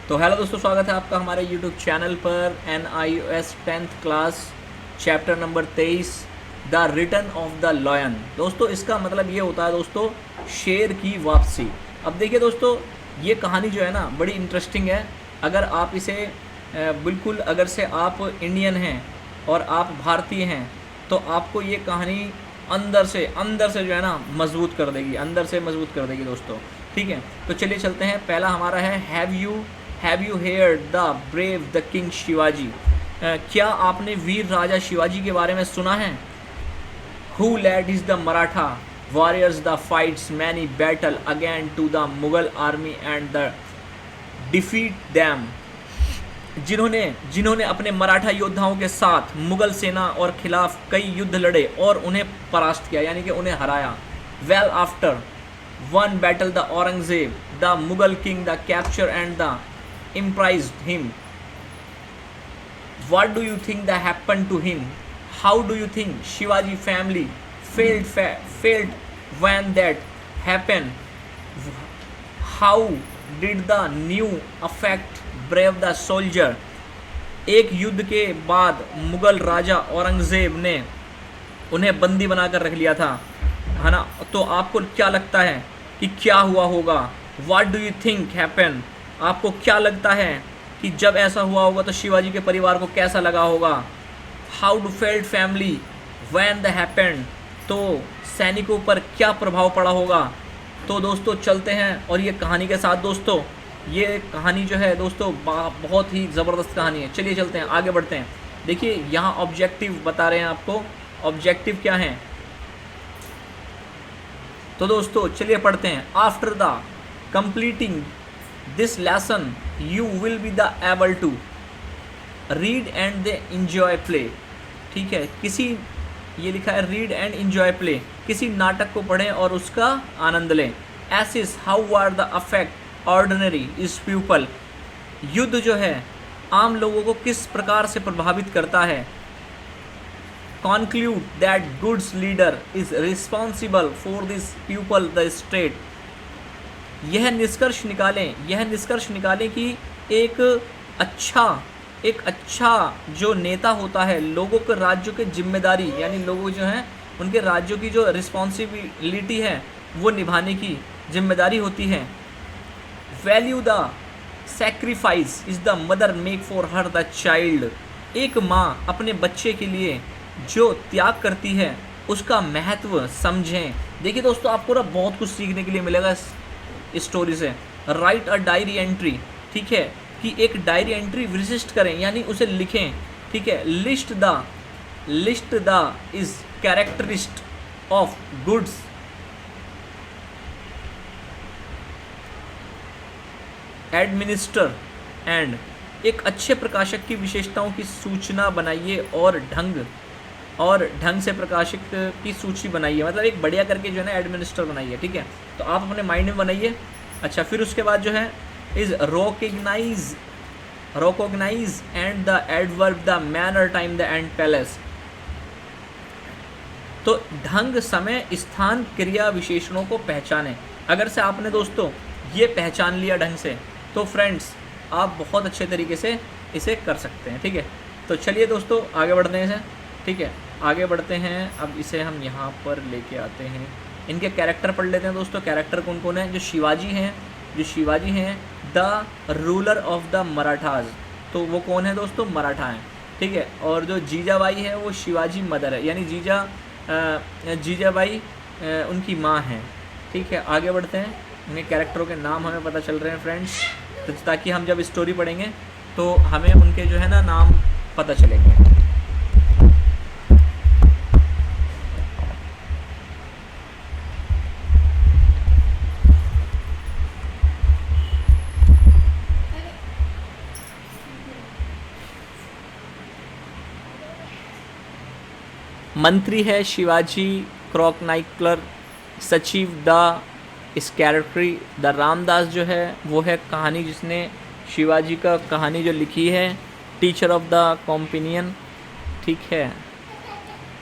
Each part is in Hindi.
तो हेलो दोस्तों, स्वागत है आपका हमारे YouTube चैनल पर। NIOS 10th class chapter number 23 the return of the lion. दोस्तों इसका मतलब ये होता है दोस्तों शेर की वापसी। अब देखिए दोस्तों, ये कहानी जो है ना बड़ी इंटरेस्टिंग है। अगर आप इसे बिल्कुल अगर से आप इंडियन हैं और आप भारतीय हैं तो आपको ये कहानी अंदर से जो है ना मजबूत कर देगी, अंदर से मजबूत कर देगी दोस्तों। ठीक है, तो चलिए चलते हैं। पहला हमारा है have you heard the brave the king Shivaji. क्या आपने वीर राजा शिवाजी के बारे में सुना है? Who led is the Maratha warriors the fights many battle again to the Mughal army and the defeat them. जिन्होंने अपने मराठा योद्धाओं के साथ मुगल सेना और खिलाफ कई युद्ध लड़े और उन्हें परास्त किया, यानी कि उन्हें हराया। Well after one battle the Aurangzeb the Mughal king the capture and the imprised him. What do you think that happened to him? How do you think Shivaji family failed when that happened? How did the new effect brave the soldier? एक युद्ध के बाद मुगल राजा औरंगजेब ने उन्हें बंदी बनाकर रख लिया था, है ना। तो आपको क्या लगता है कि क्या हुआ होगा? What do you think happened? आपको क्या लगता है कि जब ऐसा हुआ होगा तो शिवाजी के परिवार को कैसा लगा होगा? How do failed family when the happened? तो सैनिकों पर क्या प्रभाव पड़ा होगा? तो दोस्तों चलते हैं और ये कहानी के साथ। दोस्तों ये कहानी जो है दोस्तों बहुत ही ज़बरदस्त कहानी है। चलिए चलते हैं, आगे बढ़ते हैं। देखिए यहाँ ऑब्जेक्टिव बता रहे हैं आपको, ऑब्जेक्टिव क्या है। तो दोस्तों चलिए पढ़ते हैं। After the completing this lesson you will be the able to read and enjoy play। ठीक है, ये लिखा है read and enjoy play। किसी नाटक को पढ़ें और उसका आनंद लें। Assess how are the effect ordinary is people। युद्ध जो है आम लोगों को किस प्रकार से प्रभावित करता है। Conclude that goods leader is responsible for this people the state। यह निष्कर्ष निकालें कि एक अच्छा जो नेता होता है लोगों के राज्यों की जिम्मेदारी, यानी लोगों जो हैं उनके राज्यों की जो रिस्पॉन्सिबिलिटी है वो निभाने की जिम्मेदारी होती है। Value the sacrifice is the mother make for her the child. एक माँ अपने बच्चे के लिए जो त्याग करती है उसका महत्व समझें। देखिए दोस्तों आपको ना बहुत कुछ सीखने के लिए मिलेगा स्टोरी से। राइट अ डायरी एंट्री, ठीक है, कि एक डायरी एंट्री विशिष्ट करें यानी उसे लिखें। ठीक है, list the is characteristic of goods administer and. एक अच्छे प्रकाशक की विशेषताओं की सूचना बनाइए और ढंग से प्रकाशक की सूची बनाइए, मतलब एक बढ़िया करके जो है ना एडमिनिस्टर बनाइए। ठीक है, तो आप अपने माइंड में बनाइए। अच्छा, फिर उसके बाद जो है is recognize and the adverb the manner time the and palace. तो ढंग, समय, स्थान, क्रिया विशेषणों को पहचानें। अगर से आपने दोस्तों ये पहचान लिया ढंग से तो फ्रेंड्स आप बहुत अच्छे तरीके से इसे कर सकते हैं। ठीक है, तो चलिए दोस्तों आगे बढ़ते हैं इसे। ठीक है, आगे बढ़ते हैं। अब इसे हम यहाँ पर लेके आते हैं, इनके कैरेक्टर पढ़ लेते हैं दोस्तों। कैरेक्टर कौन कौन है? जो शिवाजी हैं the ruler of the Marathas. तो वो कौन है दोस्तों? मराठा हैं। ठीक है, और जो जीजाबाई है वो शिवाजी मदर है, यानी जीजाबाई उनकी माँ हैं। ठीक है, आगे बढ़ते हैं। इनके कैरेक्टरों के नाम हमें पता चल रहे हैं फ्रेंड्स, तो ताकि हम जब स्टोरी पढ़ेंगे तो हमें उनके जो है ना नाम पता चलेंगे। मंत्री है शिवाजी क्रॉकनाइकलर, सचिव द स्कैरेटरी। द रामदास जो है वो है कहानी जिसने शिवाजी का कहानी जो लिखी है। टीचर ऑफ द कॉम्पिनियन, ठीक है।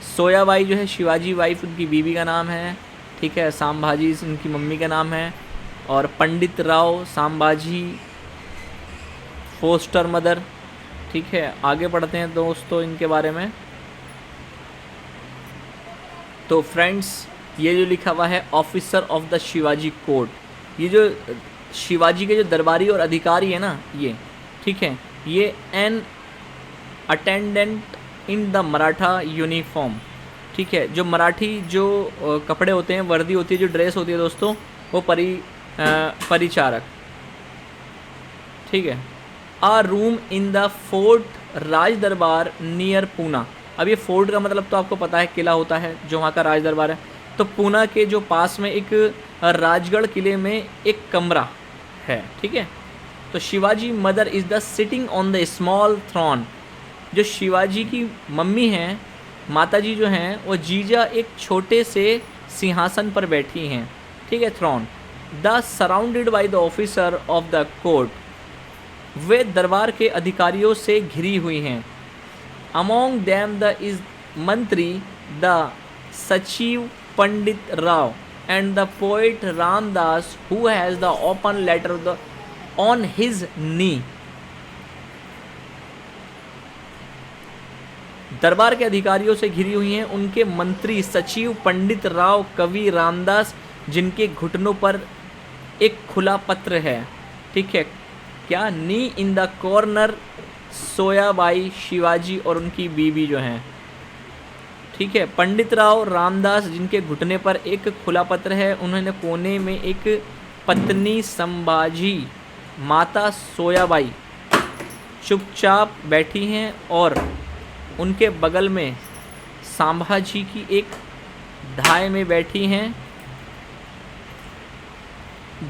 सोयाबाई जो है शिवाजी वाइफ उनकी बीवी का नाम है। ठीक है, संभाजी उनकी मम्मी का नाम है। और पंडित राव संभाजी फोस्टर मदर। ठीक है, आगे पढ़ते हैं दोस्तों इनके बारे में। तो फ्रेंड्स, ये जो लिखा हुआ है officer of the Shivaji court, ये जो शिवाजी के जो दरबारी और अधिकारी है ना ये, ठीक है, ये an attendant in the Maratha uniform. ठीक है, जो मराठी जो कपड़े होते हैं, वर्दी होती है, जो ड्रेस होती है दोस्तों, वो परिचारक। ठीक है, आ रूम इन द फोर्ट राज दरबार नियर पूना। अब ये फोर्ट का मतलब तो आपको पता है किला होता है जो वहाँ का राज दरबार है। तो पूना के जो पास में एक राजगढ़ किले में एक कमरा है। ठीक है, तो Shivaji mother is the sitting on the small throne. जो शिवाजी की मम्मी हैं, माताजी जो हैं, वो जीजा एक छोटे से सिंहासन पर बैठी हैं। ठीक है, throne. The surrounded by the officer of the court, वे दरबार के अधिकारियों से घिरी हुई हैं। अमोंग देम द इज मंत्री द सचिव Pandit Rao and the poet Ramdas who has the open letter on his knee. दरबार के अधिकारियों से घिरी हुई हैं उनके मंत्री सचिव पंडित राव, कवि रामदास, जिनके घुटनों पर एक खुला पत्र है। ठीक है, क्या नी इन द कॉर्नर सोयाबाई शिवाजी और उनकी बीबी जो हैं। ठीक है, पंडित राव रामदास जिनके घुटने पर एक खुला पत्र है, उन्होंने कोने में एक पत्नी संभाजी माता सोयाबाई चुपचाप बैठी हैं और उनके बगल में संभाजी की एक धाय में बैठी हैं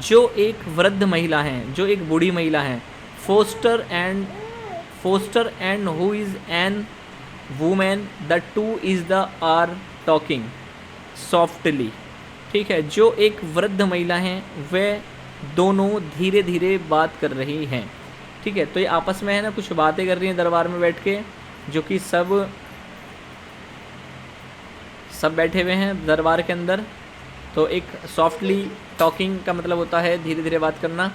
जो एक वृद्ध महिला हैं, जो एक बूढ़ी महिला हैं। Foster and who is an women, the two is the are talking softly. ठीक है, जो एक वृद्ध महिला हैं वे दोनों धीरे धीरे बात कर रही हैं। ठीक है, तो ये आपस में है ना कुछ बातें कर रही हैं दरबार में बैठ के, जो कि सब बैठे हुए हैं दरबार के अंदर। तो एक सॉफ्टली टॉकिंग का मतलब होता है धीरे धीरे बात करना।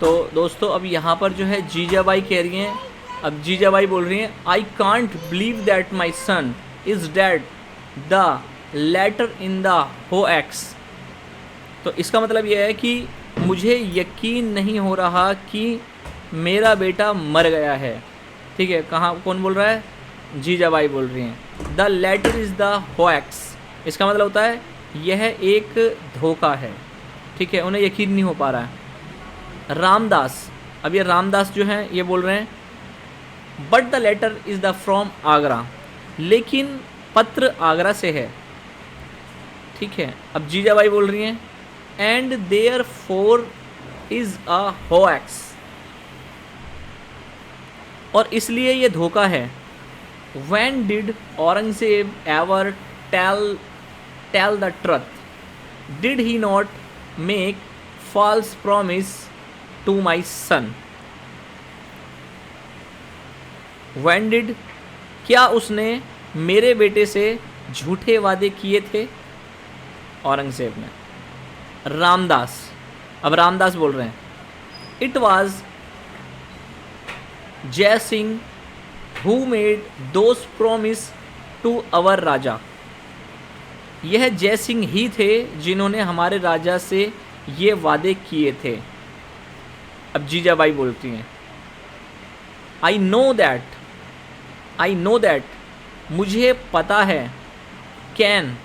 तो दोस्तों अब यहाँ पर जो है जीजाबाई कह रही हैं, अब जीजाबाई बोल रही हैं, I can't believe that my son is dead, the letter in the hoax. तो इसका मतलब यह है कि मुझे यकीन नहीं हो रहा कि मेरा बेटा मर गया है। ठीक है, कहाँ कौन बोल रहा है? जीजाबाई बोल रही हैं। द लेटर इज़ द हो एक्स, इसका मतलब होता है यह एक धोखा है। ठीक है, उन्हें यकीन नहीं हो पा रहा है। रामदास, अब ये रामदास जो हैं ये बोल रहे हैं but the letter is the from Agra, लेकिन पत्र आगरा से है। ठीक है, अब जीजाबाई बोल रही हैं and there for is a hoax, और इसलिए ये धोखा है। When did Aurangzeb ever tell the truth, did he not make false promise to my son. When did, क्या उसने मेरे बेटे से झूठे वादे किए थे औरंगजेब ने। रामदास, अब रामदास बोल रहे हैं it was Jai Singh who made those promise to our Raja, यह जय सिंह ही थे जिन्होंने हमारे राजा से ये वादे किए थे। अब जीजाबाई बोलती हैं आई नो दैट, मुझे पता है। कैन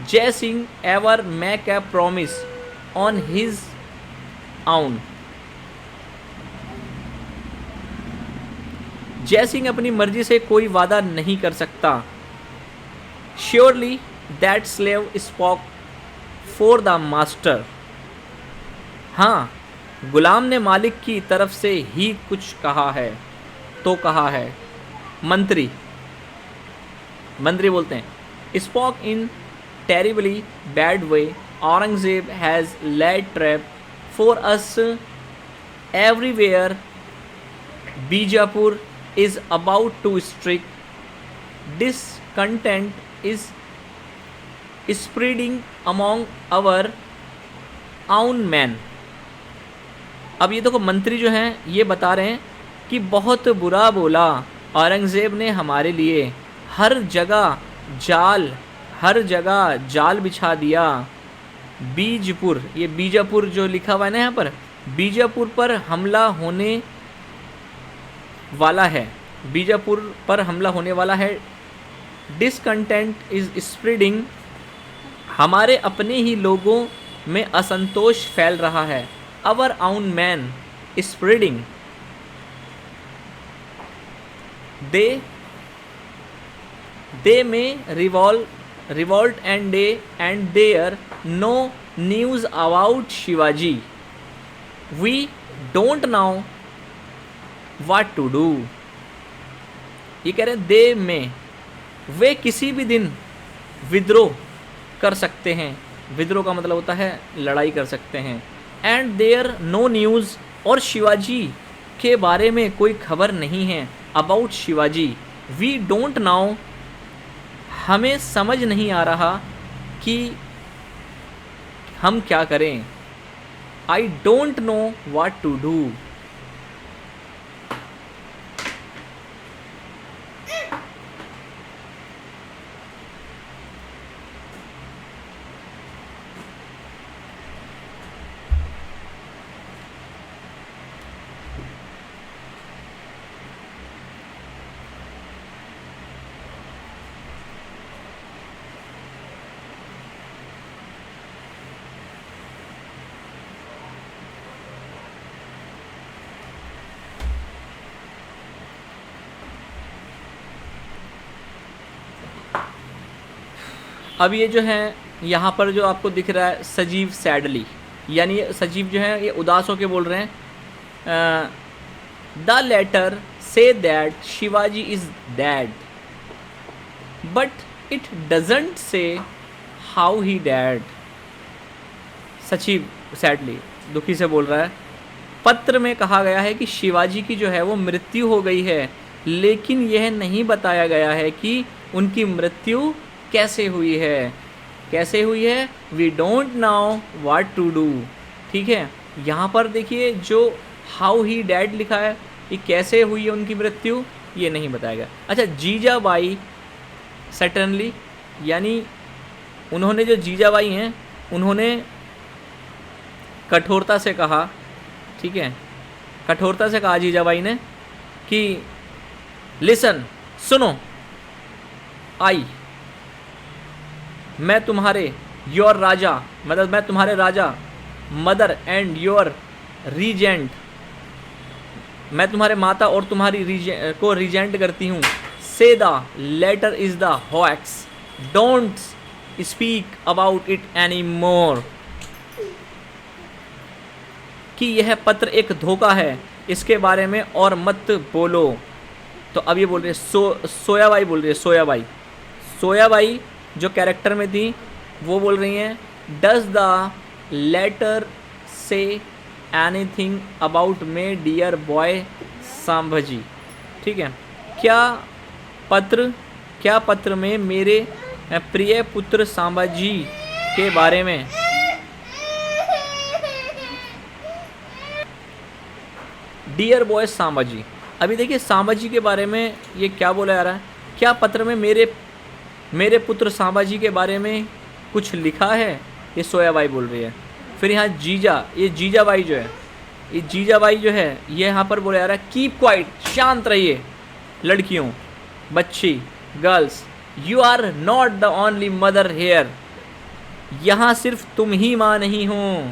जय Singh ever make a promise on his आउन, जयसिंह अपनी मर्जी से कोई वादा नहीं कर सकता। Surely that slave spoke for the master. हाँ, गुलाम ने मालिक की तरफ से ही कुछ कहा है, तो कहा है। मंत्री बोलते हैं, spoke in terribly bad way, Aurangzeb has laid trap for us everywhere, Bijapur is about to strike, discontent is spreading among our own men। अब ये देखो मंत्री जो हैं ये बता रहे हैं कि बहुत बुरा बोला औरंगज़ेब ने हमारे लिए, हर जगह जाल बिछा दिया। बीजपुर, ये बीजापुर जो लिखा हुआ है ना यहाँ पर, बीजापुर पर हमला होने वाला है, बीजापुर पर हमला होने वाला है। डिसकंटेंट इज स्प्रेडिंग, हमारे अपने ही लोगों में असंतोष फैल रहा है। अवर आउन man spreading, they may revolt and there no news about Shivaji, we don't know what to do. ये कह रहे हैं दे में, वे किसी भी दिन विद्रोह कर सकते हैं, विद्रोह का मतलब होता है लड़ाई कर सकते हैं। एंड देयर नो न्यूज़, और शिवाजी के बारे में कोई खबर नहीं है। About Shivaji, we don't know, हमें समझ नहीं आ रहा कि हम क्या करें। I don't know what to do. अब ये जो है यहाँ पर जो आपको दिख रहा है सजीव सैडली, यानी सजीव जो है ये उदास होकर बोल रहे हैं। The letter say that Shivaji is dead, but it doesn't say how he dead. सचिव सैडली दुखी से बोल रहा है, पत्र में कहा गया है कि शिवाजी की जो है वो मृत्यु हो गई है, लेकिन यह नहीं बताया गया है कि उनकी मृत्यु कैसे हुई है, कैसे हुई है। We don't know what to do. ठीक है, यहाँ पर देखिए जो हाउ ही डैड लिखा है, ये कैसे हुई है उनकी मृत्यु, ये नहीं बताया गया। अच्छा, जीजाबाई सर्टनली, यानी उन्होंने जो जीजाबाई हैं उन्होंने कठोरता से कहा, ठीक है, कठोरता से कहा जीजाबाई ने कि लिसन, सुनो, आई, मैं तुम्हारे योर राजा, मतलब मैं तुम्हारे राजा, मदर एंड योर रीजेंट, मैं तुम्हारे माता और तुम्हारी को रीजेंट करती हूँ। Say the letter is the hoax, don't speak about it any more, कि यह पत्र एक धोखा है, इसके बारे में और मत बोलो। तो अब ये बोल रहे सोयाबाई बोल रही है, सोयाबाई जो कैरेक्टर में थी वो बोल रही हैं, does the letter say anything about my dear boy Sambhaji. ठीक है, क्या पत्र में मेरे प्रिय पुत्र सांभाजी के बारे में, डियर बॉय सांभाजी। अभी देखिए सांभाजी के बारे में ये क्या बोला जा रहा है, क्या पत्र में मेरे पुत्र सांभाजी के बारे में कुछ लिखा है, ये सोयाबाई बोल रही है। फिर यहाँ ये जीजाबाई जो है, ये जीजाबाई जो है ये यहाँ पर बोला जा रहा है, कीप क्वाइट, शांत रहिए लड़कियों, बच्ची, girls, you are not the only mother here, यहाँ सिर्फ तुम ही माँ नहीं हो।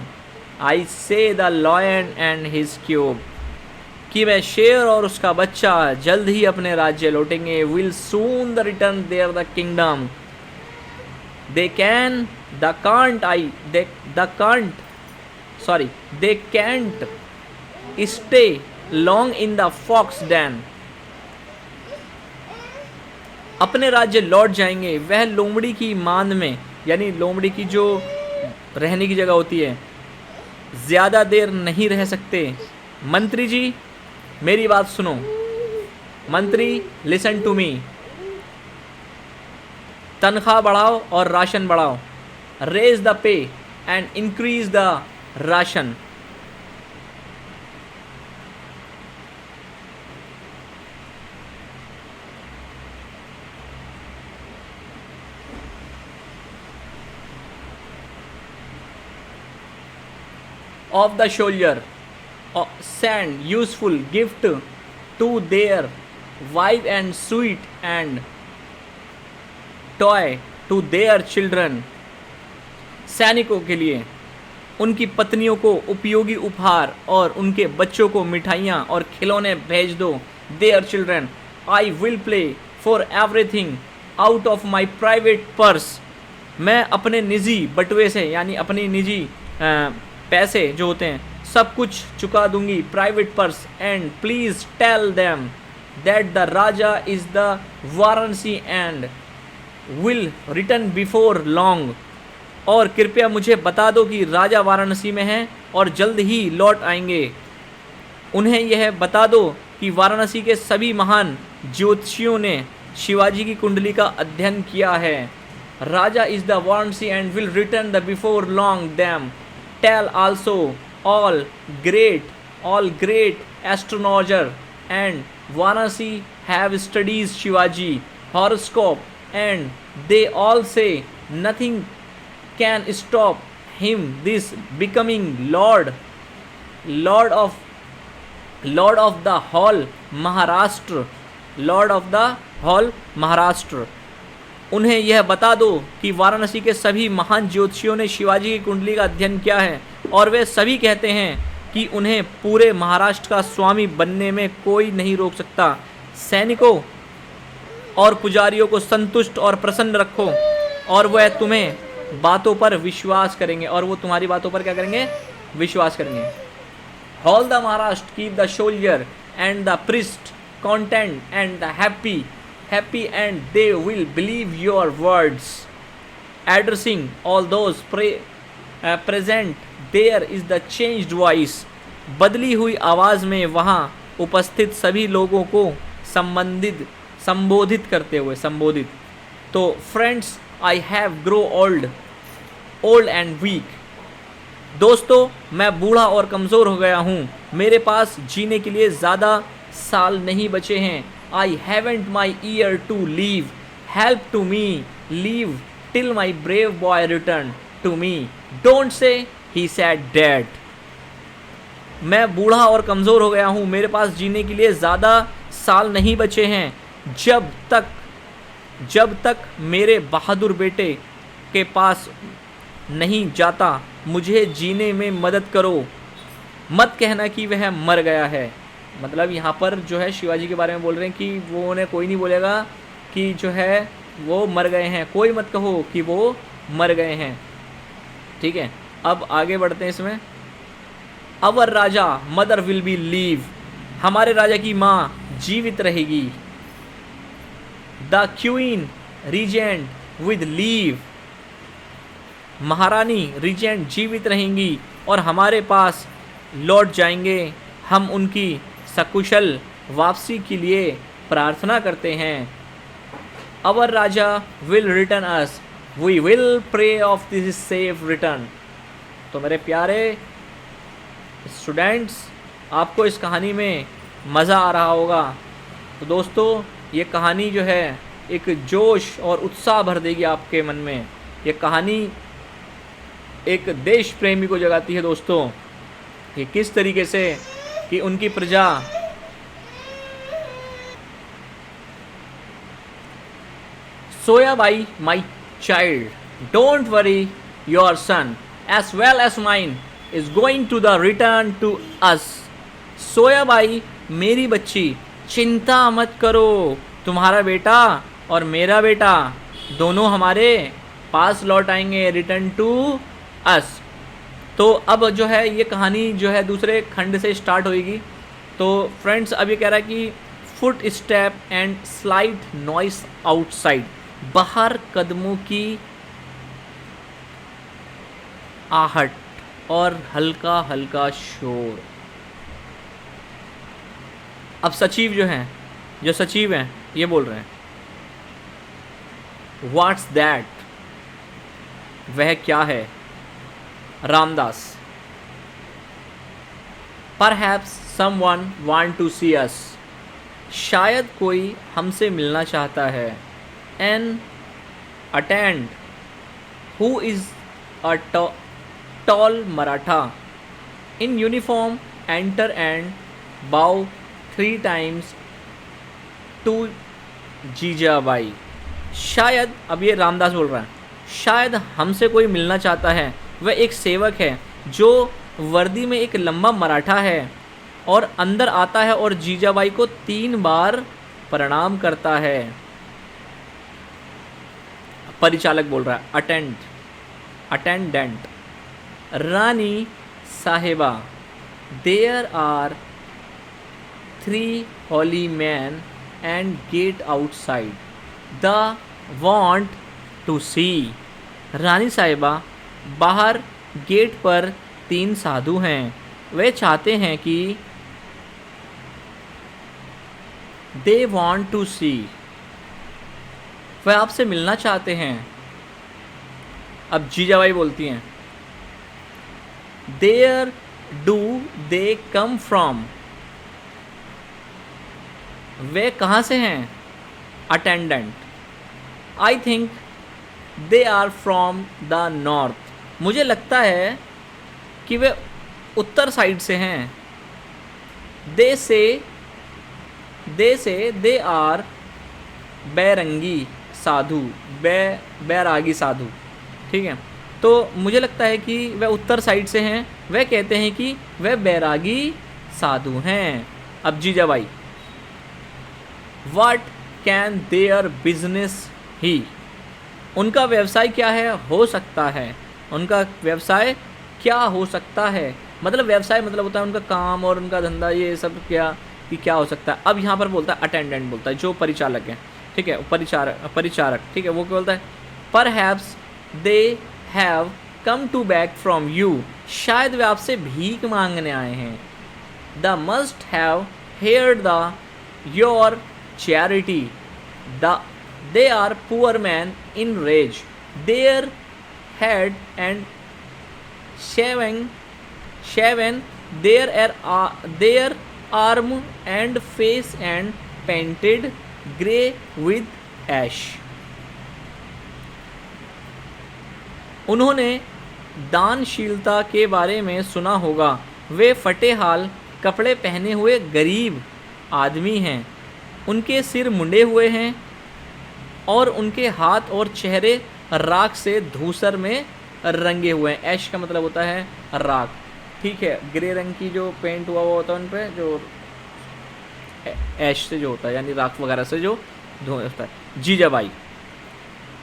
I say the lion and his cub, कि वह शेर और उसका बच्चा जल्द ही अपने राज्य लौटेंगे. Will soon the return there the kingdom. They can the can't I they the can't sorry they can't stay long in the fox den. अपने राज्य लौट जाएंगे. वह लोमड़ी की मांद में, यानी लोमड़ी की जो रहने की जगह होती है, ज़्यादा देर नहीं रह सकते. मंत्री जी मेरी बात सुनो. मंत्री लिसन टू मी. तनख्वाह बढ़ाओ और राशन बढ़ाओ. Raise the pay and increase the ration. of the soldier, send useful gift to their wife and sweet and toy to their children. सैनिकों के लिए उनकी पत्नियों को उपयोगी उपहार और उनके बच्चों को मिठाइयाँ और खिलौने भेज दो. Their children, I will play for everything out of my private purse. मैं अपने निजी बटुए से, यानी अपनी निजी पैसे जो होते हैं, सब कुछ चुका दूंगी. Private purse. And please tell them that the Raja is the Varanasi and will return before long. और कृपया मुझे बता दो कि राजा वाराणसी में हैं और जल्द ही लौट आएंगे. उन्हें यह बता दो कि वाराणसी के सभी महान ज्योतिषियों ने शिवाजी की कुंडली का अध्ययन किया है. Raja is the Varanasi and will return the before long. Them tell also all great astrologer and Varanasi have studies Shivaji horoscope, and they all say nothing can stop him this becoming lord of the whole Maharashtra. lord of the whole Maharashtra. उन्हें यह बता दो कि वाराणसी के सभी महान ज्योतिषियों ने शिवाजी की कुंडली का अध्ययन किया है और वे सभी कहते हैं कि उन्हें पूरे महाराष्ट्र का स्वामी बनने में कोई नहीं रोक सकता. सैनिकों और पुजारियों को संतुष्ट और प्रसन्न रखो और वह तुम्हें बातों पर विश्वास करेंगे, और वो तुम्हारी बातों पर क्या करेंगे? विश्वास करेंगे. All the Maharashtra keep the soldier and the priest content and the happy and they will believe your words. Addressing all those present there is the changed voice. बदली हुई आवाज़ में वहाँ उपस्थित सभी लोगों को संबोधित करते हुए संबोधित. तो friends, I have grow old and weak. दोस्तों, मैं बूढ़ा और कमज़ोर हो गया हूँ. मेरे पास जीने के लिए ज़्यादा साल नहीं बचे हैं. I haven't my year to live. Help to me live till my brave boy return to me. Don't say he said that. मैं बूढ़ा और कमज़ोर हो गया हूँ. मेरे पास जीने के लिए ज़्यादा साल नहीं बचे हैं. जब तक मेरे बहादुर बेटे के पास नहीं जाता, मुझे जीने में मदद करो. मत कहना कि वह मर गया है. मतलब यहाँ पर जो है शिवाजी के बारे में बोल रहे हैं कि वो उन्हें कोई नहीं बोलेगा कि जो है वो मर गए हैं. कोई मत कहो कि वो मर गए हैं. ठीक है, अब आगे बढ़ते हैं इसमें. Our Raja mother will be leave. हमारे राजा की माँ जीवित रहेगी. The queen regent with leave. महारानी रीजेंट जीवित रहेंगी और हमारे पास लौट जाएंगे. हम उनकी सकुशल वापसी के लिए प्रार्थना करते हैं. Our Raja will return us. We will pray of this safe return. तो मेरे प्यारे स्टूडेंट्स, आपको इस कहानी में मज़ा आ रहा होगा. तो दोस्तों, ये कहानी जो है एक जोश और उत्साह भर देगी आपके मन में. ये कहानी एक देश प्रेमी को जगाती है दोस्तों, कि किस तरीके से कि उनकी प्रजा Soyabai my child, don't worry, your son as well as mine is going to the return to us. सोयाबाई मेरी बच्ची, चिंता मत करो, तुम्हारा बेटा और मेरा बेटा दोनों हमारे पास लौट आएंगे, रिटर्न टू अस। तो अब जो है ये कहानी जो है दूसरे खंड से स्टार्ट होएगी। तो फ्रेंड्स अब ये कह रहा है कि foot step and slight noise outside, बाहर कदमों की आहट और हल्का हल्का शोर। अब सचिव जो सचिव हैं ये बोल रहे हैं, व्हाट्स दैट, वह क्या है। Ramdas, perhaps someone want to see us, शायद कोई हमसे मिलना चाहता है। An attend who is a tall Maratha in uniform enter and bow 3 times to Jijabai. शायद, अब ये रामदास बोल रहा है, शायद हमसे कोई मिलना चाहता है। वह एक सेवक है जो वर्दी में एक लंबा मराठा है और अंदर आता है और जीजाबाई को 3 बार प्रणाम करता है। परिचालक बोल रहा है, अटेंडेंट, रानी साहेबा, there are 3 holy men and gate outside, the want to see। रानी साहिबा, बाहर गेट पर 3 साधु हैं, वे चाहते हैं कि they want to see, वह आपसे मिलना चाहते हैं। अब जीजाबाई बोलती हैं, there do they come from, वे कहाँ से हैं। Attendant, I think they are from the north, मुझे लगता है कि वे उत्तर साइड से हैं। दे से दे आर बैरंगी साधु, बैरागी साधु, ठीक है। तो मुझे लगता है कि वह उत्तर साइड से हैं, वह कहते हैं कि वह बैरागी साधु हैं। अब Jijabai, What can their business ही, उनका व्यवसाय क्या है, हो सकता है, उनका व्यवसाय क्या हो सकता है। मतलब व्यवसाय मतलब होता है उनका काम और उनका धंधा, ये सब क्या हो सकता है। अब यहाँ पर बोलता है अटेंडेंट, बोलता है जो परिचालक है, ठीक है, परिचारक, ठीक है, वो क्या बोलता है, perhaps they have come to back from you, शायद वे आपसे भीख मांगने आए हैं। They must have heard the your charity, they are poor men in rage, their head and shaven, their arm and face and painted grey with ash। उन्होंने दानशीलता के बारे में सुना होगा, वे फटे हाल कपड़े पहने हुए गरीब आदमी हैं, उनके सिर मुंडे हुए हैं और उनके हाथ और चेहरे राख से धूसर में रंगे हुए हैं। ऐश का मतलब होता है राख, ठीक है, ग्रे रंग की जो पेंट हुआ होता है उन पे, जो ऐश से जो होता है यानी राख वगैरह से जो धुआं होता है। जीजाबाई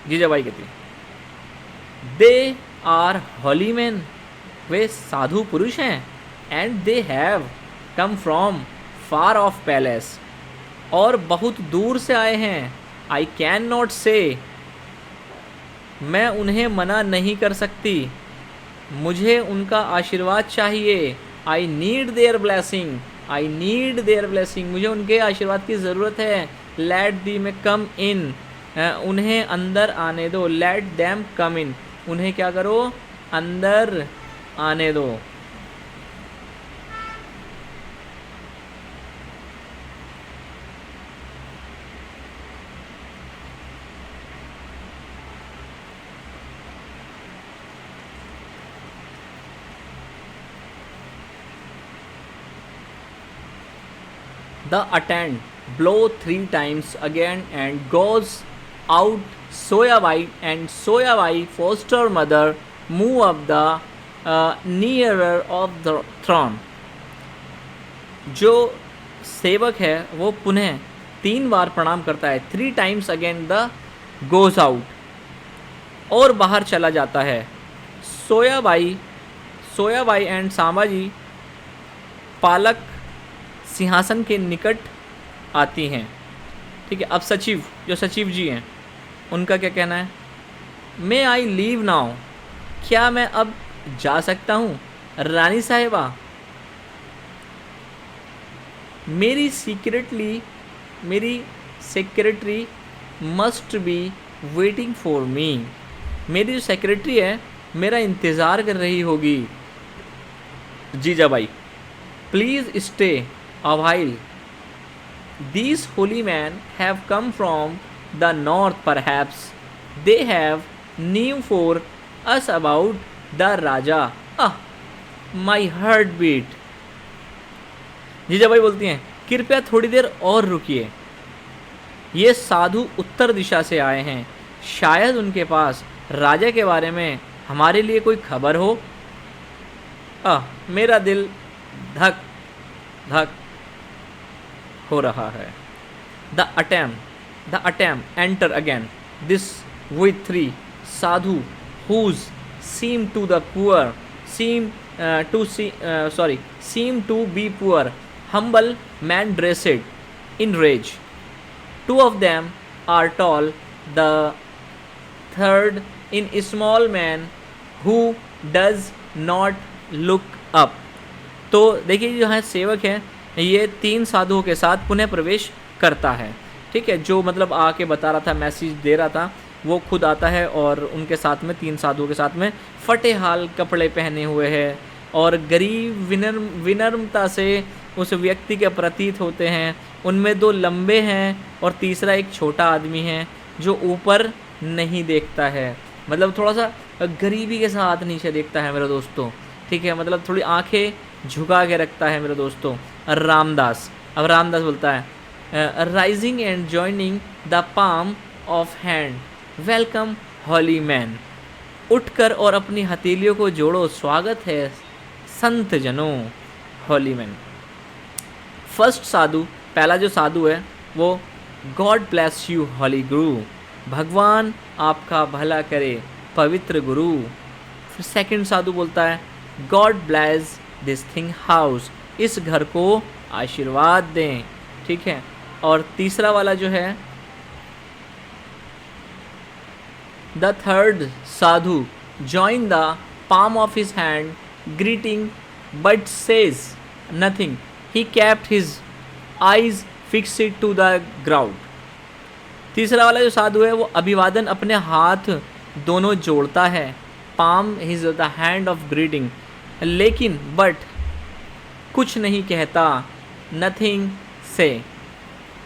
कहती है, दे आर हॉली मैन, वे साधु पुरुष हैं। And they have come from far of palace, और बहुत दूर से आए हैं। आई कैन नॉट से, मैं उन्हें मना नहीं कर सकती, मुझे उनका आशीर्वाद चाहिए। आई नीड देयर ब्लेसिंग, मुझे उनके आशीर्वाद की ज़रूरत है। लेट दी में कम इन, उन्हें अंदर आने दो। लेट देम कम इन, उन्हें क्या करो, अंदर आने दो। The attendant blow 3 times again and goes out Soyabai, and Soyabai foster mother move up the nearer of the throne। जो सेवक है वो पुनः 3 बार प्रणाम करता है, 3 times again the goes out, और बाहर चला जाता है। सोयाबाई एंड सांबाजी पालक सिंहासन के निकट आती हैं। ठीक है, अब सचिव, जो सचिव जी हैं, उनका क्या कहना है? मे आई लीव नाउ, क्या मैं अब जा सकता हूँ? रानी साहिबा, मेरी secretary must be waiting for me, मेरी जो सेक्रेटरी है मेरा इंतज़ार कर रही होगी। Jijabai, please stay a while, these holy men have come from the north, perhaps they have knew for us about the Raja. My heart beat. Jijabai बोलती हैं, कृपया थोड़ी देर और रुकिए, ये साधु उत्तर दिशा से आए हैं, शायद उनके पास राजा के बारे में हमारे लिए कोई खबर हो। मेरा दिल धक धक हो रहा है। The attempt enter again, this with 3 sadhu whose seem to be poor, humble man dressed in rage. 2 of them are tall, the third in small man who does not look up. तो देखिए जो है सेवक है ये 3 साधुओं के साथ पुनः प्रवेश करता है। ठीक है, जो मतलब आके बता रहा था, मैसेज दे रहा था, वो खुद आता है और उनके साथ में 3 साधुओं के साथ में फटे हाल कपड़े पहने हुए हैं और गरीब विनम्रता से उस व्यक्ति के प्रतीत होते हैं। उनमें 2 लंबे हैं और तीसरा एक छोटा आदमी है जो ऊपर नहीं देखता है, मतलब थोड़ा सा गरीबी के साथ नीचे देखता है मेरे दोस्तों। ठीक है, मतलब थोड़ी आंखें झुका के रखता है मेरे दोस्तों। रामदास, अब रामदास बोलता है, rising and joining the palm of hand, welcome holy man, उठकर और अपनी हथेलियों को जोड़ो, स्वागत है संत जनों, हॉली मैन। फर्स्ट साधु, पहला जो साधु है वो, गॉड ब्लेस यू हॉली गुरु, भगवान आपका भला करे पवित्र गुरु। फिर सेकंड साधु बोलता है, God bless this thing house, इस घर को आशीर्वाद दें। ठीक है, और तीसरा वाला जो है, the third Sadhu join the palm of his hand, greeting, but says nothing. He kept his eyes fixed to the ground. तीसरा वाला जो साधु है वो अभिवादन अपने हाथ दोनों जोड़ता है, palm is the hand of greeting, लेकिन बट कुछ नहीं कहता, नथिंग से,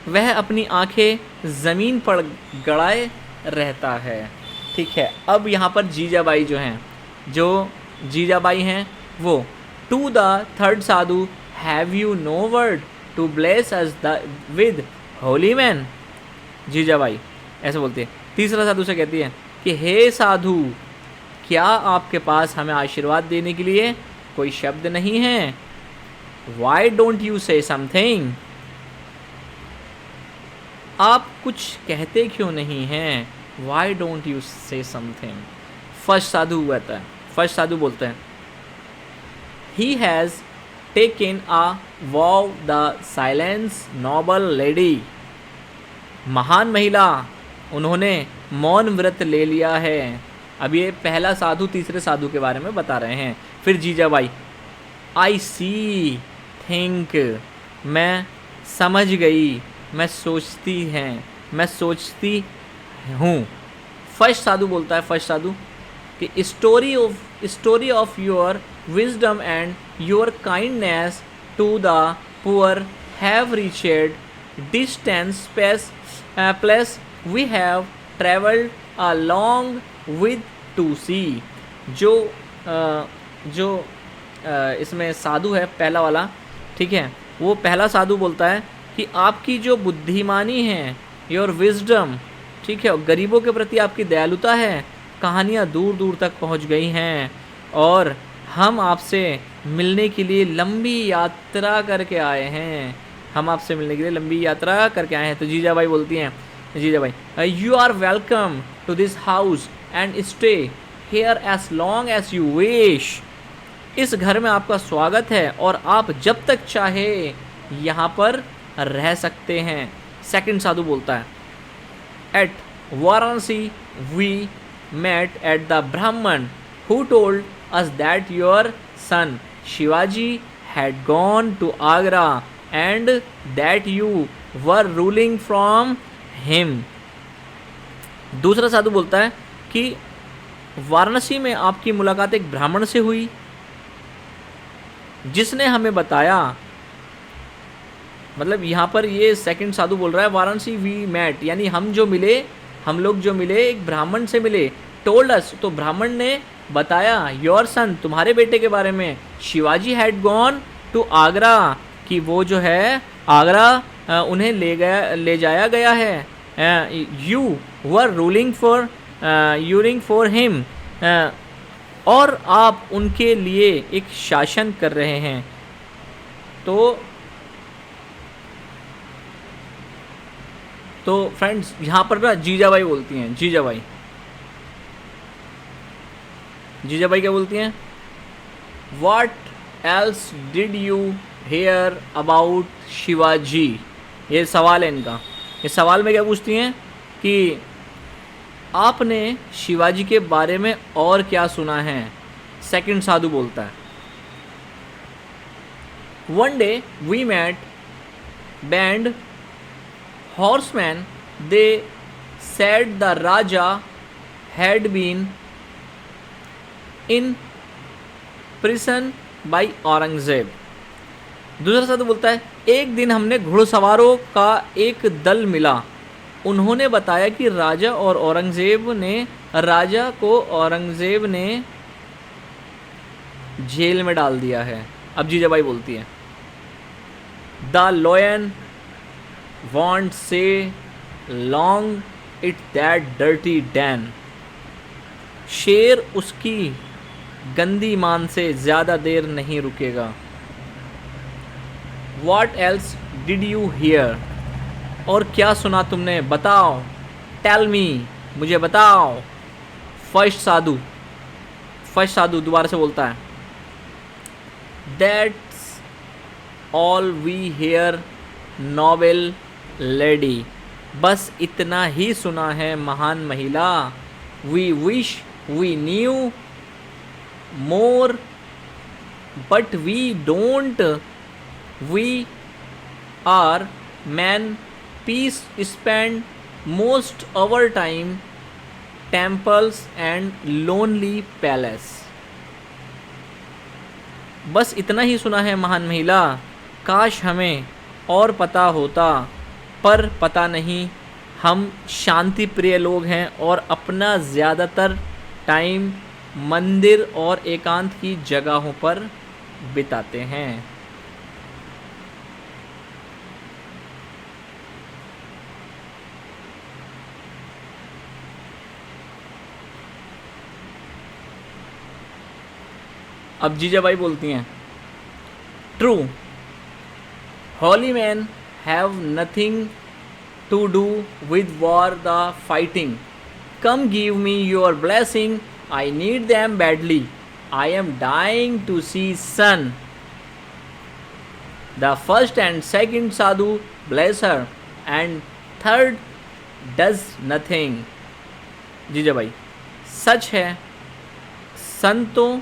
वह अपनी आंखें ज़मीन पर गड़ाए रहता है। ठीक है, अब यहाँ पर जीजाबाई जो हैं, जो जीजाबाई हैं वो, to the third sadhu, have you no word to bless us the with holy man. Jijabai ऐसे बोलती है, तीसरा साधु से कहती है कि हे साधु, क्या आपके पास हमें आशीर्वाद देने के लिए कोई शब्द नहीं है? Why don't you say something, आप कुछ कहते क्यों नहीं हैं? Why don't you say something. First साधु कहता है, फर्स्ट साधु बोलते हैं, he has taken a vow the silence noble lady, महान महिला, उन्होंने मौन व्रत ले लिया है। अब ये पहला साधु तीसरे साधु के बारे में बता रहे हैं। फिर जीजाबाई, आई सी थिंक, मैं समझ गई, मैं सोचती हूँ। फर्स्ट साधु बोलता है, फर्स्ट साधु कि story of your wisdom and your kindness to the poor have reached distance place we have travelled a long with to see. जो इसमें साधु है पहला वाला, ठीक है, वो पहला साधु बोलता है कि आपकी जो बुद्धिमानी है, योर विजडम, ठीक है, और गरीबों के प्रति आपकी दयालुता है, कहानियाँ दूर दूर तक पहुँच गई हैं और हम आपसे मिलने के लिए लंबी यात्रा करके आए हैं। हम आपसे मिलने के लिए लंबी यात्रा करके आए हैं। तो जीजाबाई बोलती हैं, Jijabai, you are welcome to this house and stay here as long as you wish. इस घर में आपका स्वागत है और आप जब तक चाहे यहाँ पर रह सकते हैं। सेकंड साधु बोलता है, at Varanasi we met at the Brahman who told us that your son Shivaji had gone to Agra and that you were ruling from him। दूसरा साधु बोलता है कि वाराणसी में आपकी मुलाकात एक ब्राह्मण से हुई जिसने हमें बताया, मतलब यहाँ पर ये सेकंड साधु बोल रहा है वाराणसी वी मैट, यानी हम लोग जो मिले एक ब्राह्मण से मिले। टोल्ड अस, तो ब्राह्मण ने बताया, योर सन, तुम्हारे बेटे के बारे में, Shivaji had gone to Agra, कि वो जो है आगरा उन्हें ले जाया गया है। You were ruling for him, और आप उनके लिए एक शासन कर रहे हैं। तो फ्रेंड्स यहाँ पर ना जीजाबाई बोलती हैं, जीजाबाई क्या बोलती हैं, what else did you hear about Shivaji. ये सवाल है इनका। इस सवाल में क्या पूछती हैं कि आपने शिवाजी के बारे में और क्या सुना है। सेकंड साधु बोलता है, one day we met band horsemen, they said the Raja had been in prison by Aurangzeb. दूसरा साधु बोलता है, एक दिन हमने घुड़सवारों का एक दल मिला, उन्होंने बताया कि राजा को औरंगजेब ने जेल में डाल दिया है। अब जीजाबाई बोलती है, the lion won't say long it that dirty den। शेर उसकी गंदी मान से ज़्यादा देर नहीं रुकेगा। What else did you hear? और क्या सुना तुमने, बताओ। Tell me, मुझे बताओ। फर्स्ट साधु दोबारा से बोलता है, That's all we hear, noble lady. बस इतना ही सुना है महान महिला। We wish we knew more but we don't. We are man peace spend most our time temples and lonely palace. बस इतना ही सुना है महान महिला, काश हमें और पता होता, पर पता नहीं। हम शांति प्रिय लोग हैं और अपना ज़्यादातर टाइम मंदिर और एकांत की जगहों पर बिताते हैं। अब जीजाबाई बोलती हैं, true, holy men have nothing to do with war the fighting. Come give me your blessing, I need them badly. I am dying to see sun. The first and second sadhu bless her and third does nothing। Jijabai, सच है संतों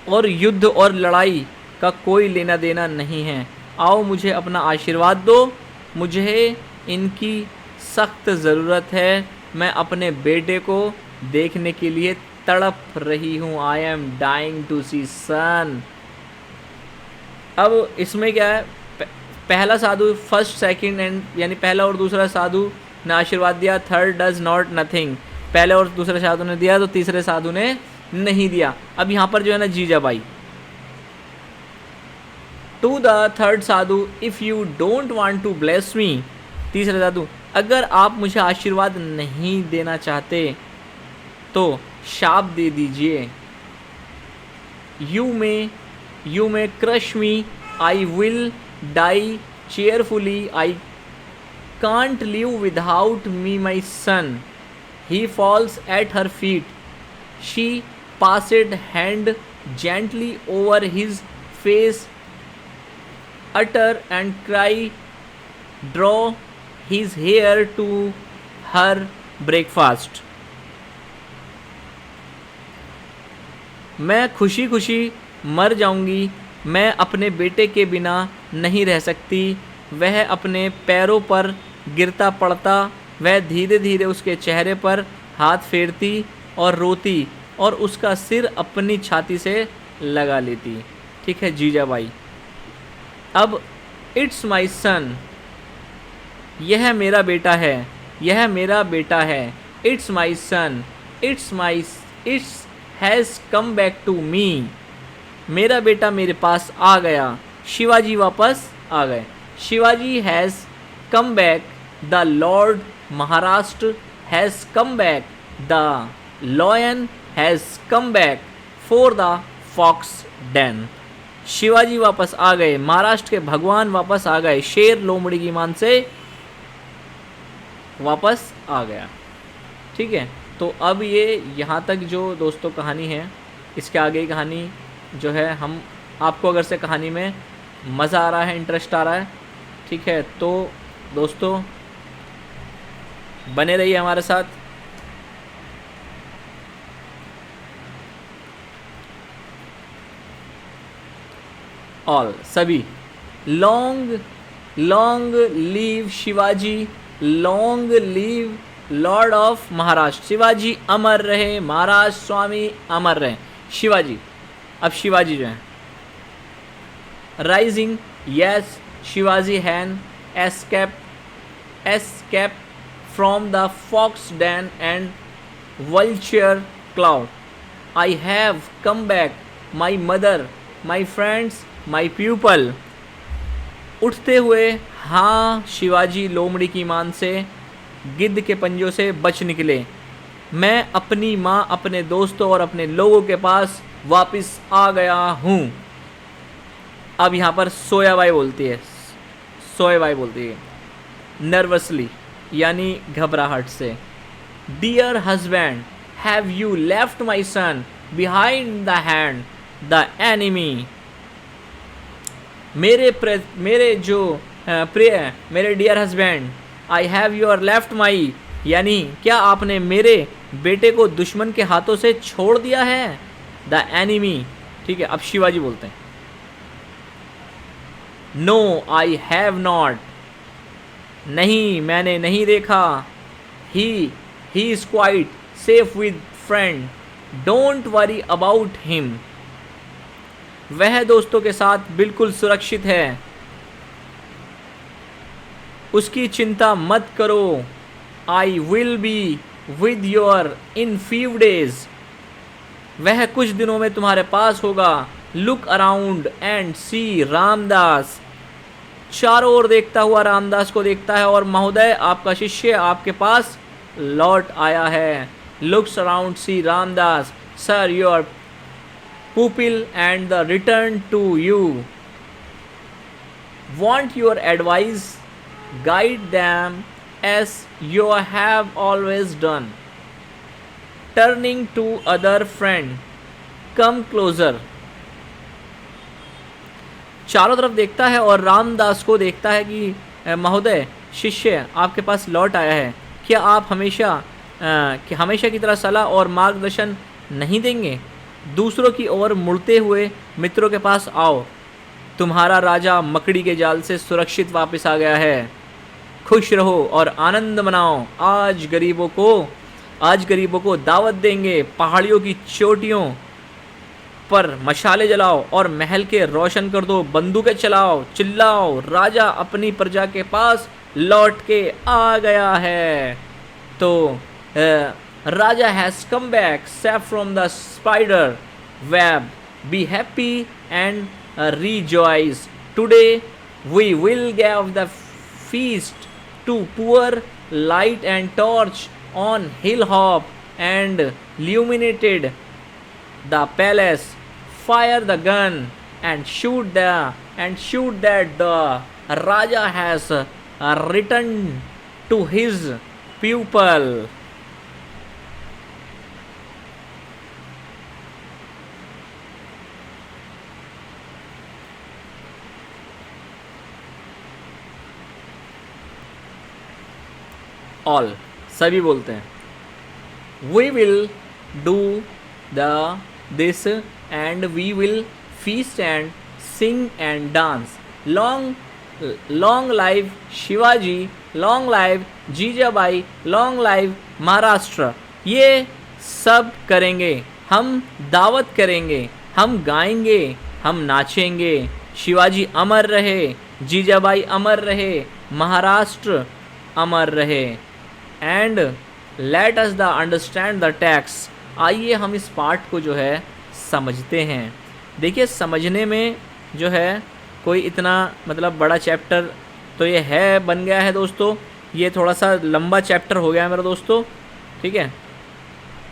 और युद्ध और लड़ाई का कोई लेना देना नहीं है। आओ मुझे अपना आशीर्वाद दो, मुझे इनकी सख्त ज़रूरत है। मैं अपने बेटे को देखने के लिए तड़प रही हूँ। आई एम डाइंग टू सी सन। अब इसमें क्या है, पहला साधु फर्स्ट सेकंड एंड यानी पहला और दूसरा साधु ने आशीर्वाद दिया, थर्ड डज नॉट नथिंग। पहले और दूसरे साधु ने दिया तो तीसरे साधु ने नहीं दिया। अब यहाँ पर जो है ना Jijabai, to the third sadhu, if you don't want to bless me. तीसरे साधु, अगर आप मुझे आशीर्वाद नहीं देना चाहते तो शाप दे दीजिए। You may crush me, I will die cheerfully, I can't live without me, my son. He falls at her feet. She passed hand gently over his face, utter and cry, draw his hair to her breakfast. मैं खुशी खुशी मर जाऊंगी, मैं अपने बेटे के बिना नहीं रह सकती। वह अपने पैरों पर गिरता पड़ता, वह धीरे धीरे उसके चेहरे पर हाथ फेरती और रोती और उसका सिर अपनी छाती से लगा लेती। ठीक है जीजाबाई। अब इट्स माई सन, यह मेरा बेटा है, यह मेरा बेटा है। It's my son, it's has come back to me, मेरा बेटा मेरे पास आ गया। शिवाजी वापस आ गए। Shivaji has come back, the lord Maharashtra has come back, the lion has come back for the fox den. Shivaji वापस आ गए, महाराष्ट्र के भगवान वापस आ गए, शेर लोमड़ी की मान से वापस आ गया। ठीक है, तो अब ये यहाँ तक जो दोस्तों कहानी है, इसके आगे की कहानी जो है, हम आपको अगर से कहानी में मज़ा आ रहा है, इंटरेस्ट आ रहा है, ठीक है, तो दोस्तों बने रहिए हमारे साथ। ऑल सभी, long long live Shivaji, long live lord of Maharashtra. Shivaji अमर रहे, महाराज स्वामी अमर रहे। शिवाजी, अब शिवाजी जो है, rising, yes Shivaji has escape from the fox den and vulture cloud. I have come back, my mother, my friends, my people. उठते हुए हाँ शिवाजी लोमड़ी की मान से, गिद्ध के पंजों से बच निकले। मैं अपनी माँ, अपने दोस्तों और अपने लोगों के पास वापस आ गया हूँ। अब यहाँ पर सोयाबाई बोलती है, सोयाबाई बोलती है नर्वसली, यानी घबराहट से। Dear husband, have you left my son behind the hand the enemy. मेरे जो प्रिय, मेरे dear husband, I have your left my, यानी क्या आपने मेरे बेटे को दुश्मन के हाथों से छोड़ दिया है। The enemy. ठीक है, अब शिवाजी बोलते हैं, नो आई हैव नॉट, नहीं मैंने नहीं देखा। He is quite safe with friend, don't worry about him. वह दोस्तों के साथ बिल्कुल सुरक्षित है, उसकी चिंता मत करो। I will be with your in few days, वह कुछ दिनों में तुम्हारे पास होगा। लुक अराउंड एंड सी रामदास, चारों ओर देखता हुआ रामदास को देखता है और महोदय आपका शिष्य आपके पास लौट आया है। Looks around see Ramdas, sir your pupil and the return to you. Want your advice, guide them as you have always done. Turning to other friend, come closer. चारों तरफ देखता है और रामदास को देखता है कि महोदय शिष्य आपके पास लौट आया है, क्या आप हमेशा की तरह सलाह और मार्गदर्शन नहीं देंगे। दूसरों की ओर मुड़ते हुए मित्रों के पास आओ, तुम्हारा राजा मकड़ी के जाल से सुरक्षित वापस आ गया है। खुश रहो और आनंद मनाओ। आज गरीबों को दावत देंगे। पहाड़ियों की चोटियों पर मशाले जलाओ और महल के रोशन कर दो। बंदूकें चलाओ, चिल्लाओ, राजा अपनी प्रजा के पास लौट के आ गया है। तो Raja has come back safe from the spider web, be happy and rejoice. Today we will give the feast to poor, light and torch on hilltop and illuminated the palace. Fire the gun and shoot that the Raja has written to his pupil. All, सभी बोलते हैं. We will do this and we will feast and sing and dance. Long live Shivaji, long live Jijabai, long live Maharashtra. ये सब करेंगे, हम दावत करेंगे, हम गाएंगे, हम नाचेंगे. शिवाजी अमर रहे, जीजाबाई अमर रहे, महाराष्ट्र अमर रहे. And let us the understand the text. आइए हम इस पार्ट को जो है समझते हैं. देखिए, समझने में जो है कोई इतना मतलब बड़ा चैप्टर तो ये है बन गया है दोस्तों. ये थोड़ा सा लंबा चैप्टर हो गया है मेरे दोस्तों, ठीक है,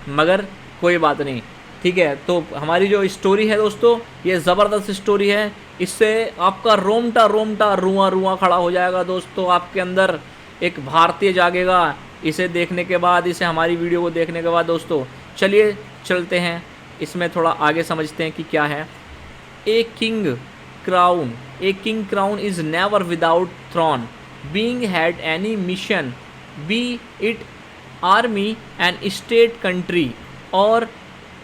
मगर कोई बात नहीं, ठीक है. तो हमारी जो स्टोरी है दोस्तों, ये ज़बरदस्त स्टोरी है. इससे आपका रोमटा रोमटा रुआ रुआ खड़ा हो जाएगा दोस्तों. आपके अंदर एक भारतीय जागेगा इसे देखने के बाद, इसे हमारी वीडियो को देखने के बाद दोस्तों. चलिए चलते हैं, इसमें थोड़ा आगे समझते हैं कि क्या है. A king crown is never without throne. Being had any mission, be it army and state, country or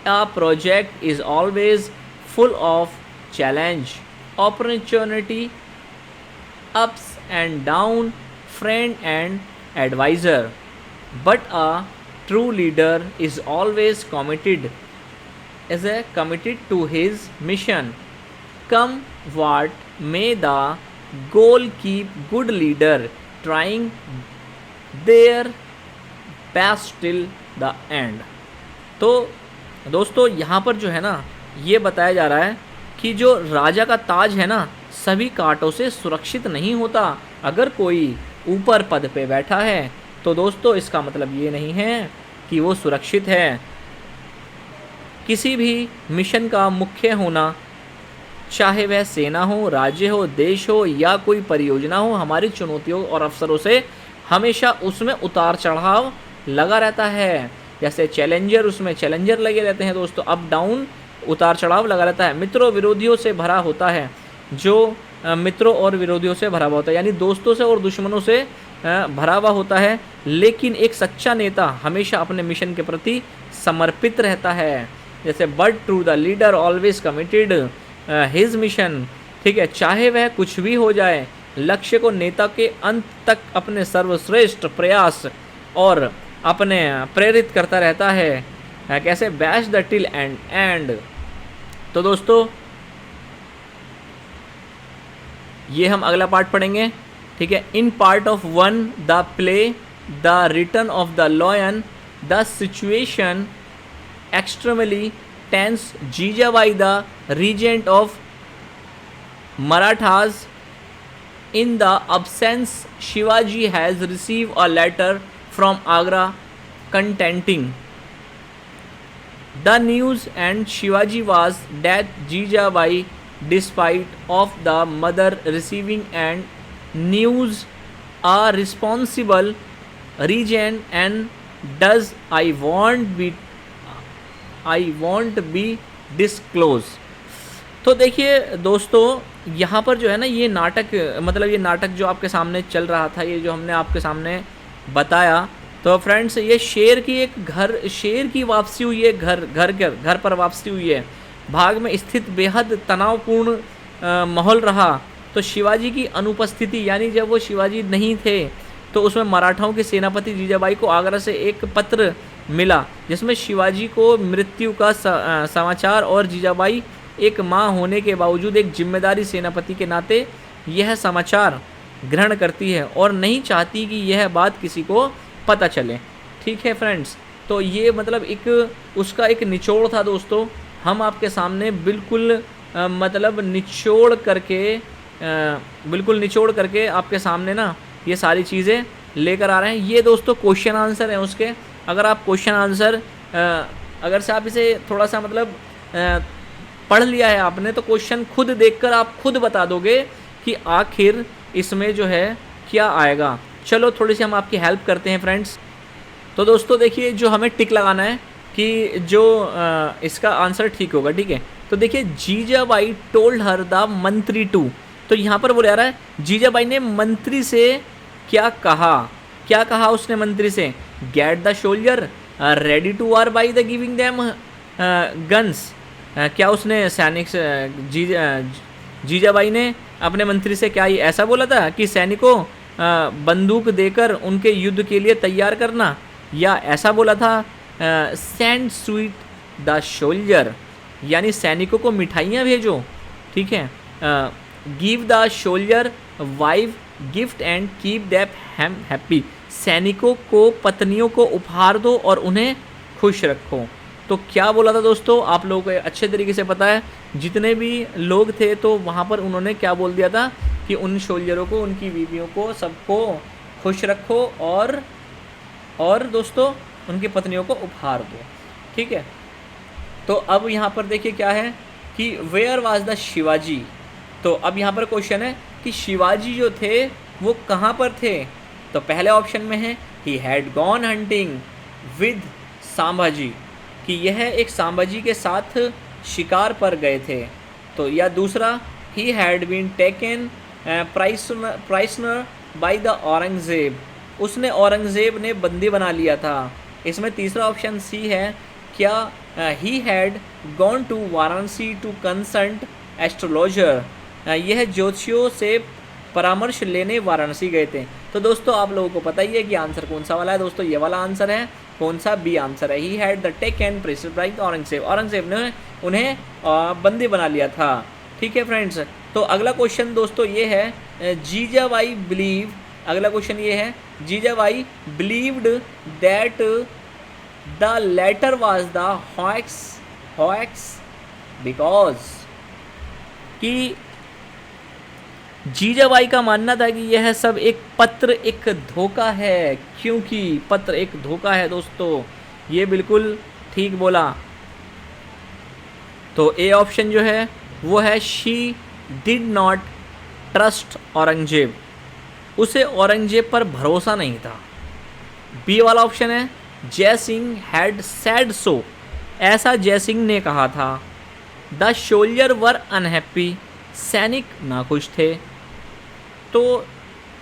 a project, is always full of challenge, opportunity, ups and down, friend and advisor. But a true leader is always committed to his mission. Come what may, the goal keep good leader trying their best till the end. तो दोस्तों यहाँ पर जो है ना, ये बताया जा रहा है कि जो राजा का ताज है ना, सभी कांटों से सुरक्षित नहीं होता. अगर कोई ऊपर पद पे बैठा है तो दोस्तों इसका मतलब ये नहीं है कि वो सुरक्षित है. किसी भी मिशन का मुख्य होना, चाहे वह सेना हो, राज्य हो, देश हो या कोई परियोजना हो, हमारी चुनौतियों और अवसरों से हमेशा उसमें उतार चढ़ाव लगा रहता है. जैसे चैलेंजर, उसमें चैलेंजर लगे रहते हैं दोस्तों, अप डाउन उतार चढ़ाव लगा रहता है. मित्रों विरोधियों से भरा होता है, जो मित्रों और विरोधियों से भरा हुआ होता है, यानी दोस्तों से और दुश्मनों से भरा हुआ होता है. लेकिन एक सच्चा नेता हमेशा अपने मिशन के प्रति समर्पित रहता है. जैसे but true the leader always committed his mission, ठीक है, चाहे वह कुछ भी हो जाए, लक्ष्य को नेता के अंत तक अपने सर्वश्रेष्ठ प्रयास और अपने प्रेरित करता रहता है. कैसे, बैश द टिल एंड. तो दोस्तों ये हम अगला पार्ट पढ़ेंगे, ठीक है. In part of 1 the play the return of the lion, the situation extremely tense. Jijabai, the regent of Marathas, in the absence, Shivaji has received a letter from Agra containing the news, and Shivaji was that Jijabai, despite of the mother receiving and news, a responsible regent, and does I won't be disclosed. तो देखिए दोस्तों, यहाँ पर जो है ना, ये नाटक, मतलब ये नाटक जो आपके सामने चल रहा था, ये जो हमने आपके सामने बताया, तो फ्रेंड्स ये शेर की वापसी हुई है, घर पर वापसी हुई है. भाग में स्थित बेहद तनावपूर्ण माहौल रहा. तो शिवाजी की अनुपस्थिति, यानी जब वो शिवाजी नहीं थे तो उसमें मराठाओं के सेनापति जीजाबाई को आगरा से एक पत्र मिला, जिसमें शिवाजी को मृत्यु का समाचार, और जीजाबाई एक माँ होने के बावजूद एक जिम्मेदारी सेनापति के नाते यह समाचार ग्रहण करती है और नहीं चाहती कि यह बात किसी को पता चले. ठीक है फ्रेंड्स, तो ये मतलब एक उसका एक निचोड़ था दोस्तों. हम आपके सामने बिल्कुल मतलब निचोड़ करके आपके सामने ना ये सारी चीज़ें लेकर आ रहे हैं. ये दोस्तों क्वेश्चन आंसर हैं उसके. अगर आप क्वेश्चन आंसर अगर से आप इसे थोड़ा सा मतलब पढ़ लिया है आपने, तो क्वेश्चन खुद देखकर आप खुद बता दोगे कि आखिर इसमें जो है क्या आएगा। चलो थोड़ी सी हम आपकी हेल्प करते हैं फ्रेंड्स। तो दोस्तों देखिए, जो हमें टिक लगाना है कि जो इसका आंसर ठीक होगा, ठीक है। तो देखिए, जीजाबाई टोल्ड हर द मंत्री टू, तो यहाँ पर बोला जा रहा है जीजाबाई ने मंत्री से क्या कहा। क्या कहा उसने मंत्री से? Get the soldier ready to war by the giving them guns. क्या उसने सैनिक जीजाबाई ने अपने मंत्री से क्या ऐसा बोला था कि सैनिकों बंदूक देकर उनके युद्ध के लिए तैयार करना, या ऐसा बोला था सेंड स्वीट द सोल्जर, यानी सैनिकों को मिठाइयाँ भेजो, ठीक है। Give the soldier wife gift and keep them happy, सैनिकों को पत्नियों को उपहार दो और उन्हें खुश रखो। तो क्या बोला था दोस्तों, आप लोगों को अच्छे तरीके से पता है। जितने भी लोग थे तो वहाँ पर उन्होंने क्या बोल दिया था कि उन सोल्जरों को, उनकी बीवियों को, सबको खुश रखो और दोस्तों उनकी पत्नियों को उपहार दो, ठीक है। तो अब यहाँ पर देखिए क्या है कि वेयर वाज द शिवाजी। तो अब यहाँ पर क्वेश्चन है कि शिवाजी जो थे वो कहाँ पर थे। तो पहले ऑप्शन में है he had gone hunting with Sambhaji, कि यह एक संभाजी के साथ शिकार पर गए थे। तो या दूसरा he had been taken prisoner by the Aurangzeb, उसने औरंगजेब ने बंदी बना लिया था। इसमें तीसरा ऑप्शन सी है, क्या he had gone to Varanasi to consult astrologer, यह ज्योतिषियों से परामर्श लेने वाराणसी गए थे। तो दोस्तों आप लोगों को पता ही है कि आंसर कौन सा वाला है दोस्तों, ये वाला आंसर है। कौन सा? बी आंसर है, he had the take and prescribe Aurangzeb, Aurangzeb ने उन्हें बंदी बना लिया था, ठीक है फ्रेंड्स। तो अगला क्वेश्चन दोस्तों ये है जीजाबाई बिलीव, अगला क्वेश्चन ये है Jijabai believed that the letter was the hoax because, कि जीजाबाई का मानना था कि यह सब एक पत्र एक धोखा है, क्योंकि पत्र एक धोखा है दोस्तों, ये बिल्कुल ठीक बोला। तो ए ऑप्शन जो है वो है she did not trust Aurangzeb, उसे औरंगजेब पर भरोसा नहीं था। बी वाला ऑप्शन है जय सिंह हैड सैड सो, ऐसा जय सिंह ने कहा था। द सोल्जर वर अनहैप्पी, सैनिक नाखुश थे। तो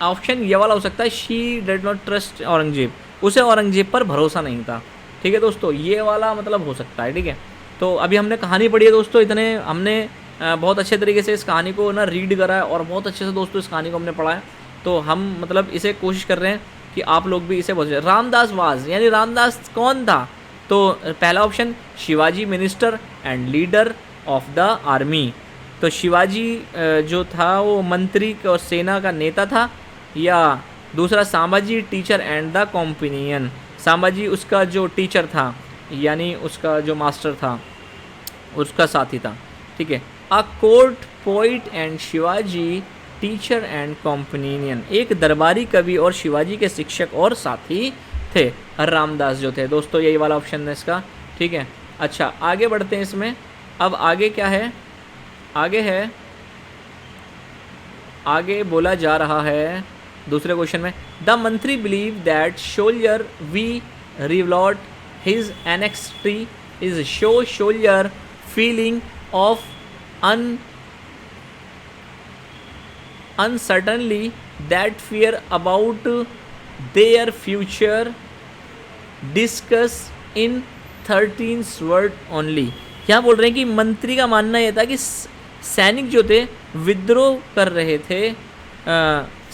ऑप्शन ये वाला हो सकता है she did not trust Aurangzeb, उसे औरंगजेब पर भरोसा नहीं था, ठीक है दोस्तों, ये वाला मतलब हो सकता है, ठीक है। तो अभी हमने कहानी पढ़ी है दोस्तों, इतने हमने बहुत अच्छे तरीके से इस कहानी को ना रीड करा है और बहुत अच्छे से दोस्तों इस कहानी को हमने पढ़ा है। तो हम मतलब इसे कोशिश कर रहे हैं कि आप लोग भी इसे बहुत। रामदास वाज, यानी रामदास कौन था? तो पहला option Shivaji minister and leader of the army, तो शिवाजी जो था वो मंत्री और सेना का नेता था। या दूसरा Sambhaji teacher and the companion, Sambhaji उसका जो टीचर था यानी उसका जो मास्टर था, उसका साथी था, ठीक है। A court poet and Shivaji teacher and companion, एक दरबारी कवि और शिवाजी के शिक्षक और साथी थे रामदास जो थे दोस्तों, यही वाला ऑप्शन है इसका, ठीक है। अच्छा आगे बढ़ते हैं इसमें। अब आगे क्या है? आगे बोला जा रहा है दूसरे क्वेश्चन में, द मंत्री believe that soldier we revolt his ancestry is show soldier feeling of uncertainly that fear about their future discuss in 13 word only। क्या बोल रहे हैं कि मंत्री का मानना यह था कि सैनिक जो थे विद्रोह कर रहे थे,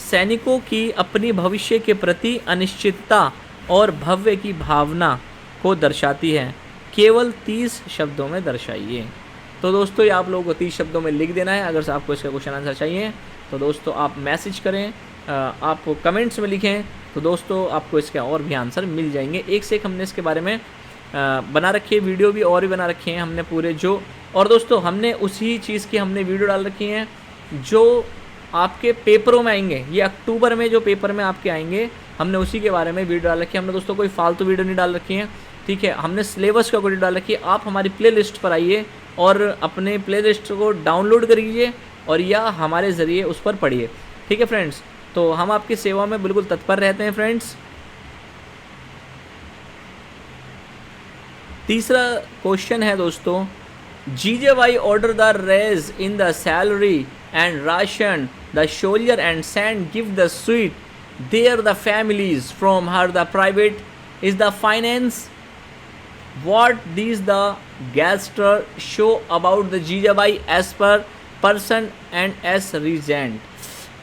सैनिकों की अपनी भविष्य के प्रति अनिश्चितता और भव्य की भावना को दर्शाती है, केवल 30 शब्दों में दर्शाइए। तो दोस्तों ये आप लोगों को 30 शब्दों में लिख देना है। अगर आपको इसका क्वेश्चन आंसर चाहिए तो दोस्तों आप मैसेज करें, आप कमेंट्स में लिखें, तो दोस्तों आपको इसके और भी आंसर मिल जाएंगे। एक से एक हमने इसके बारे में बना रखी है, वीडियो भी और भी बना रखे हैं हमने पूरे जो, और दोस्तों हमने उसी चीज़ की हमने वीडियो डाल रखी हैं जो आपके पेपरों में आएंगे। ये अक्टूबर में जो पेपर में आपके आएंगे हमने उसी के बारे में वीडियो डाल रखी है। हमने दोस्तों कोई फालतू वीडियो नहीं डाल रखी है, ठीक है। हमने सिलेबस का वीडियो डाल रखी है। आप हमारी प्लेलिस्ट पर आइए और अपने प्लेलिस्ट को डाउनलोड करिए और या हमारे ज़रिए उस पर पढ़िए। ठीक है फ्रेंड्स, तो हम आपकी सेवा में बिल्कुल तत्पर रहते हैं फ्रेंड्स। तीसरा क्वेश्चन है दोस्तों, Jijabai order the raise in the salary and ration the soldier and send give the sweet there the families from her the private is the finance what these the gesture show about the Jijabai as per person and as regent।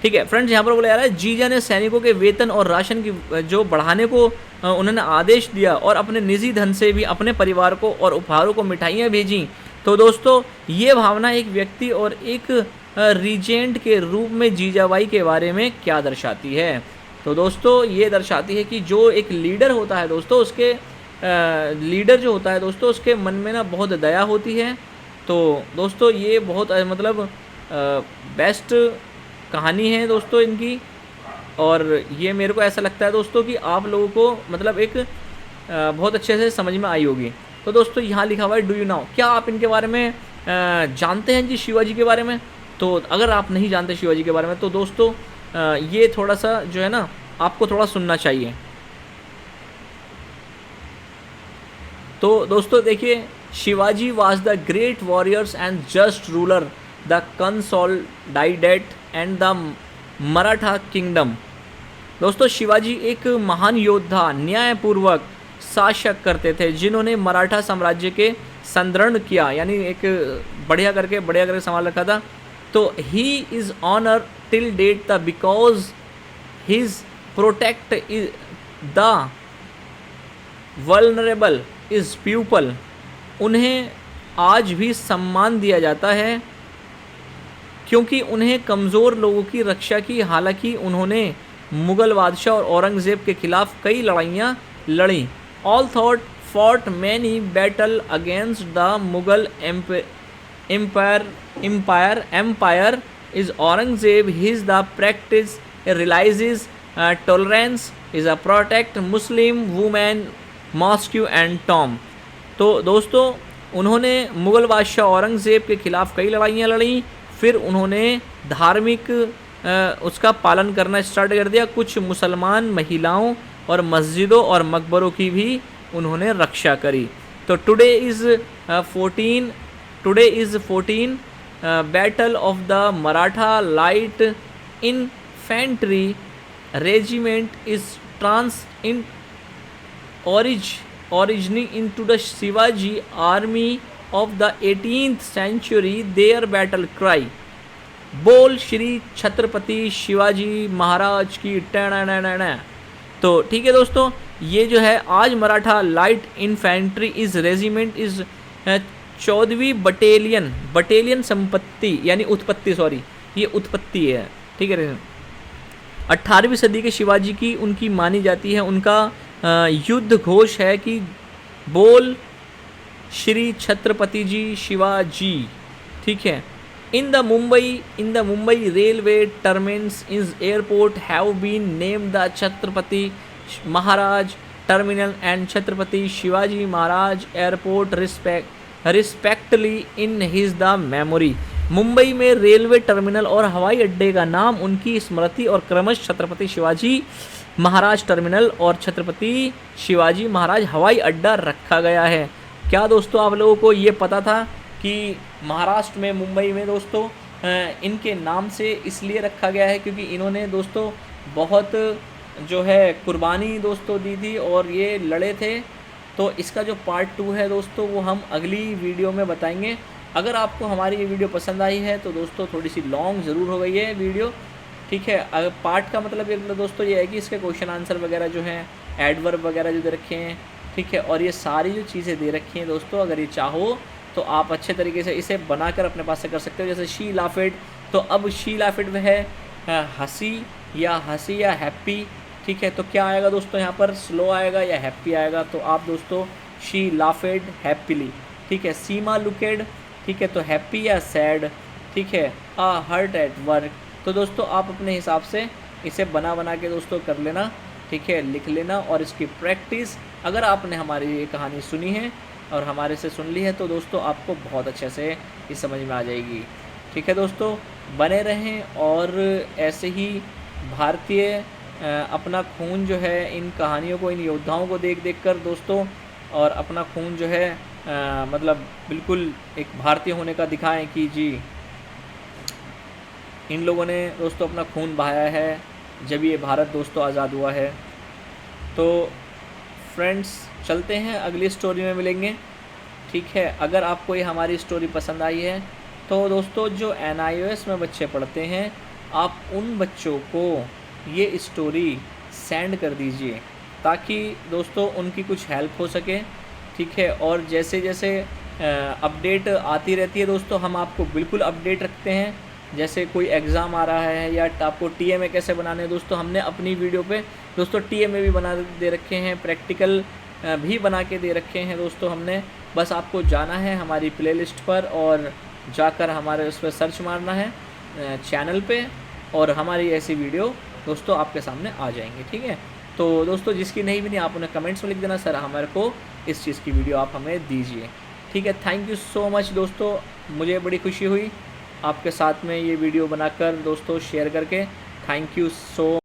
ठीक है फ्रेंड्स, यहाँ पर बोला जा रहा है जीजा ने सैनिकों के वेतन और राशन की जो बढ़ाने को उन्होंने आदेश दिया और अपने निजी धन से भी अपने परिवार को और उपहारों को मिठाइयाँ भेजी। तो दोस्तों ये भावना एक व्यक्ति और एक रीजेंट के रूप में जीजाबाई के बारे में क्या दर्शाती है? तो दोस्तों ये दर्शाती है कि जो एक लीडर होता है दोस्तों, उसके लीडर जो होता है दोस्तों, उसके मन में ना बहुत दया होती है। तो दोस्तों ये बहुत मतलब बेस्ट कहानी है दोस्तों इनकी, और ये मेरे को ऐसा लगता है दोस्तों कि आप लोगों को मतलब एक बहुत अच्छे से समझ में आई होगी। तो दोस्तों यहाँ लिखा हुआ है डू यू नाउ, क्या आप इनके बारे में जानते हैं जी, शिवाजी के बारे में? तो अगर आप नहीं जानते शिवाजी के बारे में तो दोस्तों ये थोड़ा सा जो है ना आपको थोड़ा सुनना चाहिए। तो दोस्तों देखिए, Shivaji was the great warriors and just ruler the consolidated and the Maratha kingdom. दोस्तों शिवाजी एक महान योद्धा, न्यायपूर्वक शासक करते थे जिन्होंने मराठा साम्राज्य के संदृढ़ किया, यानी एक बढ़िया करके संभाल रखा था। तो he is honour till date the because his protect the vulnerable is people. उन्हें आज भी सम्मान दिया जाता है क्योंकि उन्हें कमज़ोर लोगों की रक्षा की। हालांकि उन्होंने मुग़ल बादशाह और औरंगज़ेब के खिलाफ कई लड़ाइयाँ लड़ी। All fought many battle against the Mughal empire is Aurangzeb his the practice realises tolerance is a protect Muslim women mosque and tomb. तो दोस्तों उन्होंने मुग़ल बादशाह औरंगज़ेब के ख़िलाफ़ कई लड़ाइयाँ लड़ी, फिर उन्होंने धार्मिक उसका पालन करना स्टार्ट कर दिया। कुछ मुसलमान महिलाओं और मस्जिदों और मकबरों की भी उन्होंने रक्षा करी। तो today is 14 battle of the Maratha light infantry regiment is trans in originating into the Shivaji army of the 18th century, their battle cry बोल श्री छत्रपति शिवाजी महाराज की टैना। तो ठीक है दोस्तों, ये जो है आज Maratha light infantry is regiment is 14वीं बटालियन संपत्ति यानी उत्पत्ति, सॉरी ये उत्पत्ति है, ठीक है। 18वीं सदी के शिवाजी की उनकी मानी जाती है। उनका युद्ध घोष है कि बोल श्री छत्रपति जी शिवाजी, ठीक है। In the Mumbai railway terminus is airport have been named the Chhatrapati Maharaj terminal and Chhatrapati Shivaji Maharaj airport respectively in his the memory. Mumbai में रेलवे टर्मिनल और हवाई अड्डे का नाम उनकी स्मृति और क्रमश छत्रपति शिवाजी महाराज टर्मिनल और छत्रपति शिवाजी महाराज हवाई अड्डा रखा गया है। क्या दोस्तों आप लोगों को ये पता था कि महाराष्ट्र में मुंबई में दोस्तों इनके नाम से इसलिए रखा गया है क्योंकि इन्होंने दोस्तों बहुत जो है कुर्बानी दोस्तों दी थी और ये लड़े थे। तो इसका जो पार्ट 2 है दोस्तों वो हम अगली वीडियो में बताएंगे। अगर आपको हमारी ये वीडियो पसंद आई है तो दोस्तों थोड़ी सी लॉन्ग ज़रूर हो गई है वीडियो, ठीक है। अगर पार्ट का मतलब एक दोस्तों ये है कि इसके क्वेश्चन आंसर वगैरह जो हैं, एडवर्ब वगैरह जो दे रखे हैं, ठीक है, और ये सारी जो चीज़ें दे रखी हैं दोस्तों, अगर ये चाहो तो आप अच्छे तरीके से इसे बनाकर अपने पास से कर सकते हो। जैसे शी लाफेड, तो अब शी लाफेड में है हंसी या हैप्पी, ठीक है। तो क्या आएगा दोस्तों यहाँ पर, स्लो आएगा या हैप्पी आएगा? तो आप दोस्तों शी लाफेड हैप्पीली, ठीक है। सीमा लुकेड, ठीक है, तो हैप्पी या सैड, ठीक है। आ हर्ट एट वर्क, तो दोस्तों आप अपने हिसाब से इसे बना के दोस्तों कर लेना, ठीक है, लिख लेना। और इसकी प्रैक्टिस अगर आपने हमारी ये कहानी सुनी है और हमारे से सुन ली है तो दोस्तों आपको बहुत अच्छे से ये समझ में आ जाएगी, ठीक है दोस्तों। बने रहें और ऐसे ही भारतीय अपना खून जो है इन कहानियों को, इन योद्धाओं को देख देख कर दोस्तों, और अपना खून जो है मतलब बिल्कुल एक भारतीय होने का दिखाएं कि जी इन लोगों ने दोस्तों अपना खून बहाया है जब ये भारत दोस्तों आज़ाद हुआ है। तो फ्रेंड्स चलते हैं, अगली स्टोरी में मिलेंगे। ठीक है, अगर आपको ये हमारी स्टोरी पसंद आई है तो दोस्तों जो NIOS में बच्चे पढ़ते हैं, आप उन बच्चों को ये स्टोरी सेंड कर दीजिए ताकि दोस्तों उनकी कुछ हेल्प हो सके। ठीक है, और जैसे जैसे अपडेट आती रहती है दोस्तों, हम आपको बिल्कुल अपडेट रखते हैं। जैसे कोई एग्ज़ाम आ रहा है या आपको TMA कैसे बनाने हैं दोस्तों, हमने अपनी वीडियो पे दोस्तों TMA भी बना दे रखे हैं, प्रैक्टिकल भी बना के दे रखे हैं दोस्तों हमने। बस आपको जाना है हमारी प्लेलिस्ट पर और जाकर हमारे उस पर सर्च मारना है चैनल पे, और हमारी ऐसी वीडियो दोस्तों आपके सामने आ जाएंगी। ठीक है, तो दोस्तों जिसकी नहीं भी नहीं आप उन्हें कमेंट्स में लिख देना, सर हमारे को इस चीज़ की वीडियो आप हमें दीजिए। ठीक है, थैंक यू सो मच दोस्तों, मुझे बड़ी खुशी हुई आपके साथ में ये वीडियो बनाकर दोस्तों शेयर करके। Thank you so